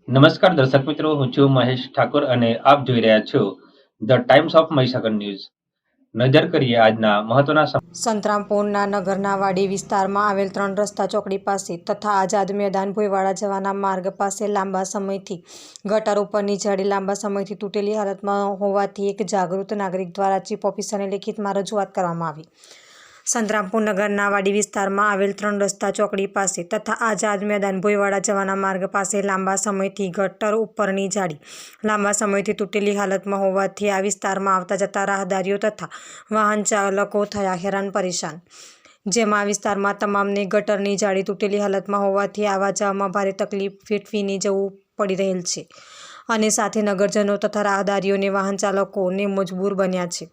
નમસ્કાર દર્શક મિત્રો, હું છું મહેશ ઠાકોર અને આપ જોઈ રહ્યા છો the Times of Mahisagar news. નજર કરીએ આજના મહત્વના સંતરામપુરના નગરના વાડી વિસ્તારમાં આવેલ 3 રસ્તા ચોકડી પાસે તથા આઝાદ મેદાન ભોયવાડા જવાના માર્ગ પાસે લાંબા સમયથી ગટર ઉપરની જાળી લાંબા સમયથી તૂટેલી હાલતમાં હોવાથી એક જાગૃત નાગરિક દ્વારા ચીફ ઓફિસરને લેખિતમાં રજૂઆત કરવામાં આવી. સંતરામપુર નગરના વાડી વિસ્તારમાં આવેલ 3 રસ્તા ચોકડી પાસે તથા આઝાદ મેદાન ભોયવાડા જવાના માર્ગ પાસે લાંબા સમયથી ગટર ઉપરની જાળી લાંબા સમયથી તૂટેલી હાલતમાં હોવાથી આ વિસ્તારમાં આવતા જતા રાહદારીઓ તથા વાહન ચાલકો થયા હેરાન પરેશાન. જેમાં આ વિસ્તારમાં તમામને ગટરની જાળી તૂટેલી હાલતમાં હોવાથી આવવા જવામાં ભારે તકલીફ વેઠવીને જવું પડી રહેલ છે અને સાથે નગરજનો તથા રાહદારીઓને વાહન ચાલકોને મજબૂર બન્યા છે.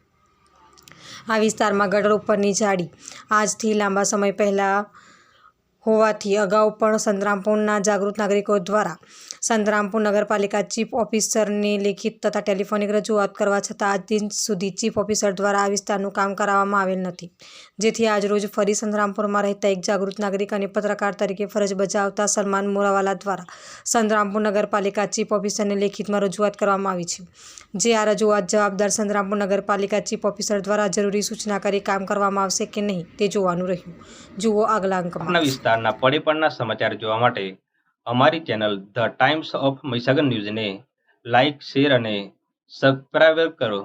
આ વિસ્તારમાં ગટર ઉપરની જાળી આજથી લાંબા સમય પહેલાં હોવાથી અગાઉ પણ સંતરામપુરના જાગૃત નાગરિકો દ્વારા સંતરામપુર નગરપાલિકા ચીફ ઓફિસરને લેખિત તથા ટેલિફોનિક રજૂઆત કરવા છતાં આજ દિન સુધી ચીફ ઓફિસર દ્વારા આ વિસ્તારનું કામ કરાવવામાં આવેલ નથી. જેથી આજરોજ ફરી સંતરામપુરમાં રહેતા એક જાગૃત નાગરિક અને પત્રકાર તરીકે ફરજ બજાવતા સલમાન મોરાવાલા દ્વારા સંતરામપુર નગરપાલિકા ચીફ ઓફિસરને લેખિતમાં રજૂઆત કરવામાં આવી છે. જે આ રજૂઆત જવાબદાર સંતરામપુર નગરપાલિકા ચીફ ઓફિસર દ્વારા જરૂરી સૂચના કરી કામ કરવામાં આવશે કે નહીં તે જોવાનું રહ્યું. જુઓ આગલા અંકમાં. વિસ્તારના પળે-પળના સમાચાર જોવા માટે અમારી channel the Times of Mahisagar ન્યૂઝને લાઇક, શેર અને સબસ્ક્રાઇબ કરો.